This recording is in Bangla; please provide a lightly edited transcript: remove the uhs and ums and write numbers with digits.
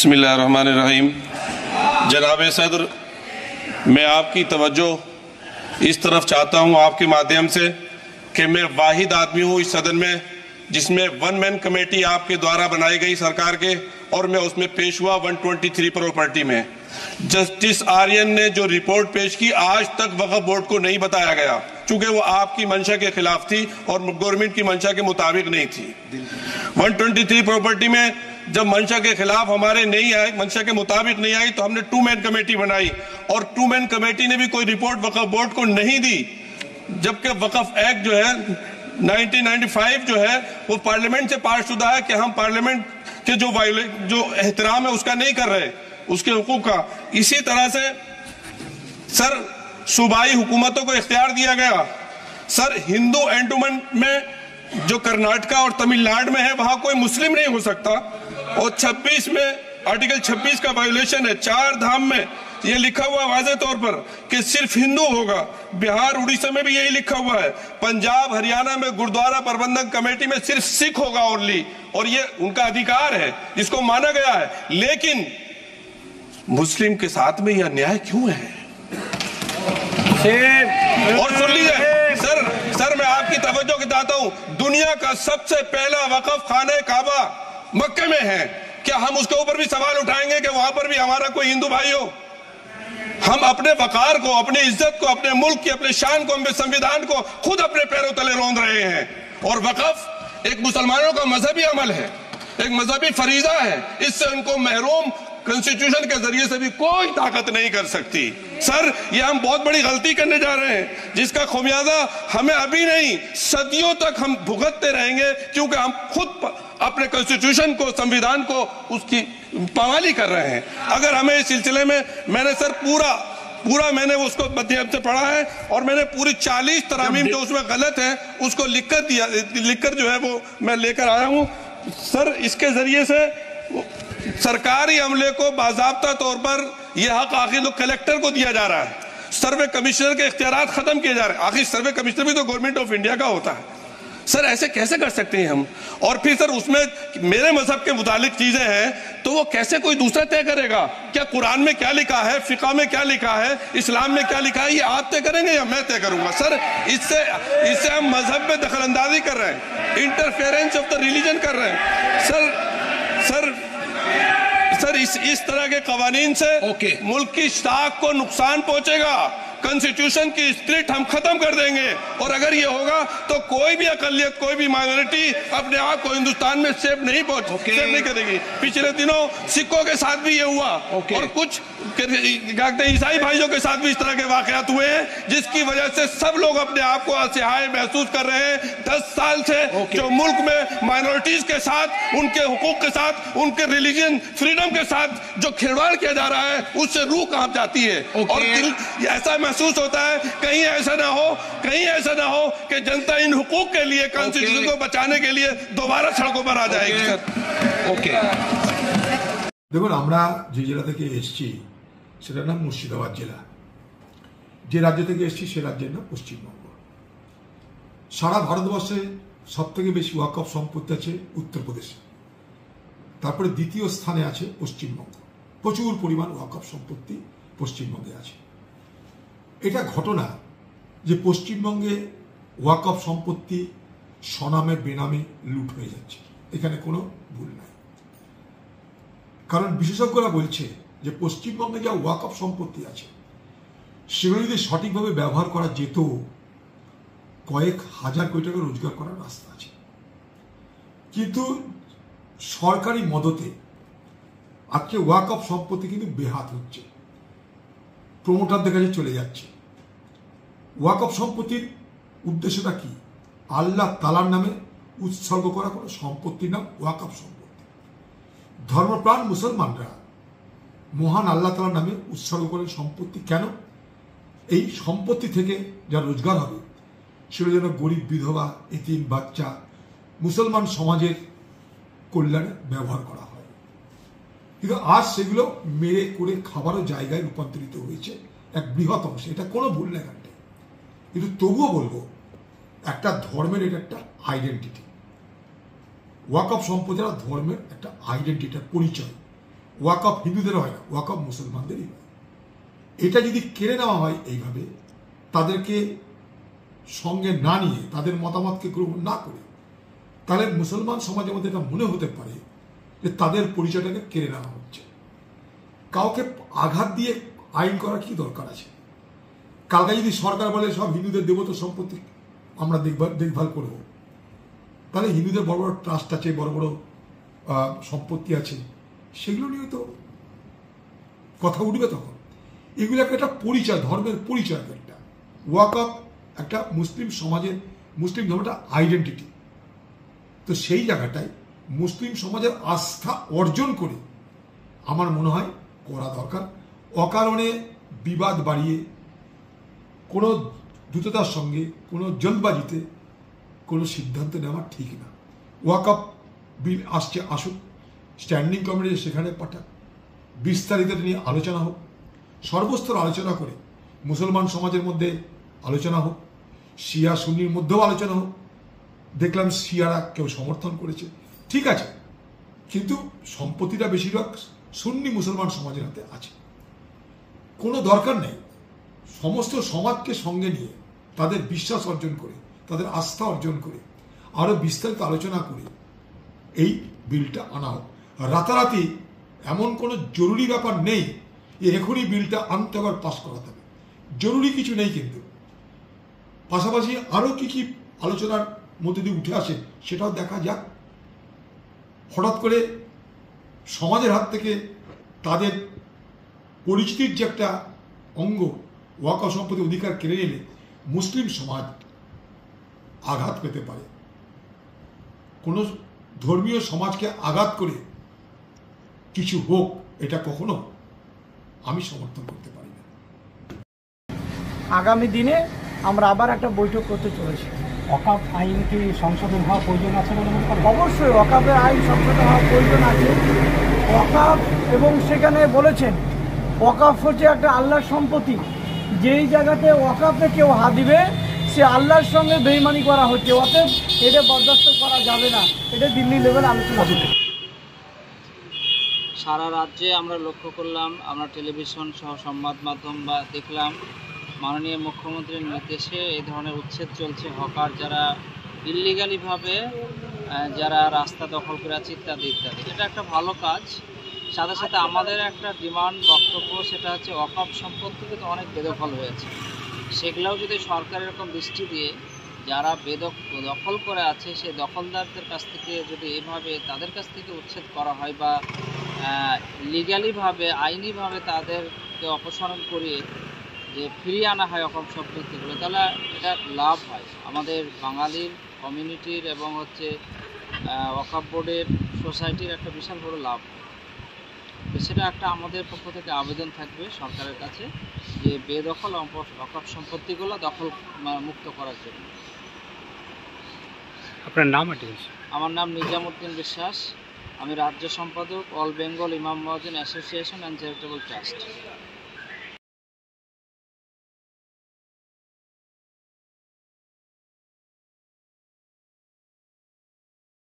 बिस्मिल्लाहिर्रहमानिर्रहीम। जनाब सदर, मैं आपकी तवज्जो इस तरफ चाहता हूँ आपके माध्यम से कि मैं वाहिद आदमी हूँ इस सदन में जिसमें वन मैन कमेटी आपके द्वारा बनाई गई सरकार के, और मैं उसमें पेश हुआ 123 प्रॉपर्टी में। जस्टिस आर्यन ने जो रिपोर्ट पेश की आज तक वक्फ बोर्ड को नहीं बताया गया, चूंकि वो आपकी मंशा के खिलाफ थी और गवर्नमेंट की मंशा के मुताबिक नहीं थी। 123 प्रॉपर्टी में जब मंशा के खिलाफ हमारे नहीं आई, मंशा के मुताबिक नहीं आई, तो हमने 2 मैन कमेटी बनाई और 2 मैन कमेटी ने भी कोई रिपोर्ट वक्फ बोर्ड को नहीं दी, जबकि वक्फ एक्ट जो है 1995 जो है वो पार्लियामेंट से पास शुदा है कि हम पार्लियामेंट के जो एहतराम है उसका नहीं कर रहे, उसके हुकूक का। इसी तरह से सर सूबाई हुकूमतों को इख्तियार दिया गया। सर हिंदू एंडोमेंट में जो कर्नाटका और तमिलनाडु में है वहां कोई मुस्लिम नहीं हो सकता, और 26 में आर्टिकल 26 का वायोलेशन है। 4 धाम में ये लिखा हुआ वाज़े तौर पर कि सिर्फ हिंदू होगा। बिहार उड़ीसा में भी यही लिखा हुआ है। पंजाब हरियाणा में गुरुद्वारा प्रबंधन कमेटी में सिर्फ सिख होगा ओनली, और ये उनका अधिकार है जिसको माना गया है। लेकिन मुस्लिम के साथ में यह अन्याय क्यों है? और सुन लीजिए सर मैं आपकी तवज्जो के चाहता हूं, दुनिया का सबसे पहला वक्फ खाने काबा मक्के में है। क्या हम उसके ऊपर भी सवाल उठाएंगे कि वहां पर भी हमारा कोई हिंदू भाई हो? हम अपने वकार को, अपनी इज्जत को, अपने मुल्क की, अपने शान को, अपने संविधान को खुद अपने पैरों तले रौंद रहे हैं। और वक्फ एक मुसलमानों का मजहबी अमल है, एक मजहबी फरीजा है। इससे उनको महरूम कॉन्स्टिट्यूशन के जरिए से भी कोई ताकत नहीं कर सकती। सर ये हम बहुत बड़ी गलती करने जा रहे हैं जिसका खुमियाजा हमें अभी नहीं सदियों तक हम भुगतते रहेंगे, क्योंकि हम खुद अपने कॉन्स्टिट्यूशन को, संविधान को, उसकी पामाली कर रहे हैं। अगर हमें इस सिलसिले में मैंने सर पूरा मैंने उसको मध्यम से पढ़ा है और मैंने पूरी 40 तरामीम जो उसमें गलत है उसको लिखकर जो है वो मैं लेकर आया हूं। सर इसके जरिए से सरकारी अमले को बाज़ाब्ता तौर पर यह हक आखिर लोग कलेक्टर को दिया जा रहा है। सर्वे कमिश्नर के इख्तियारात खत्म किए जा रहे हैं। आखिर सर्वे कमिश्नर भी तो गवर्नमेंट ऑफ इंडिया का होता है। सर ऐसे कैसे कर सकते हैं हम? और फिर सर उसमें मेरे मजहब के मुतालिक चीजें हैं तो वो कैसे कोई दूसरा तय करेगा? क्या कुरान में क्या लिखा है, फिक़ा में क्या लिखा है, इस्लाम में क्या लिखा है, ये आप तय करेंगे या मैं तय करूंगा? सर इससे हम मजहब में दखल अंदाजी कर रहे हैं, इंटरफेरेंस ऑफ द रिलीजन कर रहे हैं। सर इस तरह के कवानीन से मुल्क की साख को नुकसान पहुंचेगा। कॉन्स्टिट्यूशन की स्पिरिट हम खत्म कर देंगे, और अगर ये होगा तो कोई भी अकलियत, कोई भी माइनॉरिटी अपने आप को हिंदुस्तान में सेफ नहीं करेगी। पिछले दिनों सिखों के साथ भी ये हुआ और कुछ ईसाई भाइयों के साथ भी इस तरह के वाकयात हुए हैं, जिसकी वजह से सब लोग अपने आप को असहाय महसूस कर रहे हैं। 10 साल से जो मुल्क में माइनॉरिटीज के साथ, उनके हुकूक के साथ, उनके रिलीजन फ्रीडम के साथ जो खिलवाड़ किया जा रहा है, उससे रूह कांप जाती है। और ऐसा महसूस होता है कहीं ऐसा ना हो कि जनता इन हुकूक के लिए, कॉन्स्टिट्यूशन को बचाने के लिए दोबारा सड़कों पर आ जाएगी। দেখুন আমরা যে জেলা থেকে এসেছি সেটার নাম মুর্শিদাবাদ জেলা। যে রাজ্য থেকে এসেছি সে রাজ্যের নাম পশ্চিমবঙ্গ। সারা ভারতবর্ষে সবথেকে বেশি ওয়াকফ সম্পত্তি আছে উত্তরপ্রদেশে, তারপরে দ্বিতীয় স্থানে আছে পশ্চিমবঙ্গ। প্রচুর পরিমাণ ওয়াকফ সম্পত্তি পশ্চিমবঙ্গে আছে। এটা ঘটনা যে পশ্চিমবঙ্গে ওয়াকফ সম্পত্তি স্বনামে বেনামে লুট হয়ে যাচ্ছে, এখানে কোনো ভুল নাই। কারণ বিশেষজ্ঞরা বলছে যে পশ্চিমবঙ্গে যা ওয়াকফ সম্পত্তি আছে সেগুলো যদি সঠিকভাবে ব্যবহার করা যেত কয়েক হাজার কোটি টাকা রোজগার করার রাস্তা আছে। কিন্তু সরকারি মদতে আজকে ওয়াকফ সম্পত্তি কিন্তু বেহাত হচ্ছে, প্রমোটারদের কাছে চলে যাচ্ছে। ওয়াকফ সম্পত্তির উদ্দেশ্যটা কি? আল্লাহ তাআলার নামে উৎসর্গ করা কোনো সম্পত্তির নাম ওয়াকফ সম্পত্তি। ধর্মপ্রাণ মুসলমানরা মহান আল্লাহ তাআলার নামে উৎসর্গ করেন সম্পত্তি। কেন? এই সম্পত্তি থেকে যা রোজগার হবে সেগুলো যেন গরিব, বিধবা, এতিম বাচ্চা, মুসলমান সমাজের কল্যাণে ব্যবহার করা হয়। কিন্তু আজ সেগুলো মেরে করে খাবারও জায়গায় রূপান্তরিত হয়েছে এক বৃহৎ অংশে। এটা কোনো ভুল না ঘাটে, কিন্তু তবুও বলবো একটা ধর্মের এটা একটা আইডেন্টিটি। ওয়াকফ সম্পত্তিটা ধর্মের একটা আইডেন্টিটি, পরিচয়। ওয়াকফ হিন্দুদের হয় না, ওয়াকফ মুসলমানদেরই হয়। এটা যদি কেড়ে নেওয়া হয় এইভাবে, তাদেরকে সঙ্গে না নিয়ে, তাদের মতামতকে গ্রহণ না করে, তাহলে মুসলমান সমাজের মধ্যে এটা মনে হতে পারে যে তাদের পরিচয়টাকে কেড়ে নেওয়া হচ্ছে। কাউকে আঘাত দিয়ে আইন করার কি দরকার আছে? কালকে যদি সরকার বলে সব হিন্দুদের দেবতা সম্পত্তি আমরা দেখভাল করব, তাহলে হিন্দুদের বড় বড় ট্রাস্ট আছে, বড় বড় সম্পত্তি আছে, সেগুলো নিয়ে তো কথা উঠবে তখন। এগুলো একটা পরিচয়, ধর্মের পরিচয় একটা। ওয়াকফ একটা মুসলিম সমাজের, মুসলিম ধর্মটা আইডেন্টিটি। তো সেই জায়গাটায় মুসলিম সমাজের আস্থা অর্জন করে আমার মনে হয় করা দরকার। অকারণে বিবাদ বাড়িয়ে, কোনো দ্রুততার সঙ্গে, কোনো জলবাজিতে কোনো সিদ্ধান্ত নেওয়া ঠিক না। ওয়াকফ বিল আসছে, আসুক, স্ট্যান্ডিং কমিটি সেখানে পাঠাক, বিস্তারিত নিয়ে আলোচনা হোক, সর্বস্তর আলোচনা করে মুসলমান সমাজের মধ্যে আলোচনা হোক, শিয়া সুন্নির মধ্যেও আলোচনা হোক। দেখলাম শিয়ারা কেউ সমর্থন করেছে, ঠিক আছে, কিন্তু সম্পত্তিটা বেশিরভাগ সুন্নি মুসলমান সমাজের হাতে আছে। কোনো দরকার নেই, সমস্ত সমাজকে সঙ্গে নিয়ে তাদের বিশ্বাস অর্জন করে, তাদের আস্থা অর্জন করে, আরও বিস্তারিত আলোচনা করে এই বিলটা আনা হোক। রাতারাতি এমন কোনো জরুরি ব্যাপার নেই যে এখনই বিলটা আনতে হবে, পাস করাতে হবে, জরুরি কিছু নেই। কিন্তু পাশাপাশি আরও কি কি আলোচনার মধ্যে দিয়ে উঠে আসে সেটাও দেখা যাক। হঠাৎ করে সমাজের হাত থেকে তাদের পরিচিতির যে একটা অঙ্গ, ওয়াকফ সম্পত্তি অধিকার কেড়ে নিলে মুসলিম সমাজ আঘাত পেতে পারে। কোনো ধর্মীয় সমাজকে আঘাত করে কিছু হোক, এটা কখনো আমি সমর্থন করতে পারি না। আগামী দিনে আমরা আবার একটা বৈঠক করতে চলেছি। ওয়াকফ আইন কি সংশোধন হওয়া প্রয়োজন আছে বলে মনে করেন? অবশ্যই ওয়াকফের আইন সংশোধন হওয়া প্রয়োজন আছে। ওয়াকফ, এবং সেখানে বলেছেন ওয়াকফ হচ্ছে একটা আল্লাহর সম্পত্তি, যেই জায়গাতে ওয়াকফে কেউ হাত দিবে সে আল্লাহর সঙ্গে বেইমানি করা হচ্ছে, অতএব এটা বরদাস্ত করা যাবে না। এটা দিল্লি লেভেলে আলোচনা হবে। সারা রাজ্যে আমরা লক্ষ্য করলাম, আমরা টেলিভিশন সহ সংবাদ মাধ্যম বা দেখলাম মাননীয় মুখ্যমন্ত্রীর নির্দেশে এই ধরনের উচ্ছেদ চলছে। হকার যারা ইল্লিগালিভাবে যারা রাস্তা দখল করে আছে ইত্যাদি ইত্যাদি, এটা একটা ভালো কাজ। সাথে সাথে আমাদের একটা ডিমান্ড, বক্তব্য, সেটা হচ্ছে ওয়াকফ সম্পত্তি কিন্তু অনেক বেদখল হয়েছে, সেগুলোও যদি সরকার এরকম দৃষ্টি দিয়ে যারা দখল করে আছে সেই দখলদারদের কাছ থেকে যদি এভাবে তাদের কাছ থেকে উচ্ছেদ করা হয় বা লিগ্যালিভাবে, আইনিভাবে তাদেরকে অপসারণ করিয়ে যে ফিরিয়ে আনা হয় ওয়াকফ সম্পত্তিগুলো, তাহলে এটা লাভ হয় আমাদের বাঙালির কমিউনিটির এবং হচ্ছে ওয়াকফ বোর্ডের, সোসাইটির একটা বিশাল বড় লাভ। তো সেটা একটা আমাদের পক্ষ থেকে আবেদন থাকবে সরকারের কাছে যে বেদখল ওয়াকফ সম্পত্তিগুলো দখল মুক্ত করার জন্য। আপনার নাম? আমার নাম নিজামুদ্দিন বিশ্বাস, আমি রাজ্য সম্পাদক অল বেঙ্গল ইমাম মুয়াজ্জিন অ্যাসোসিয়েশন অ্যান্ড চ্যারিটেবল ট্রাস্ট।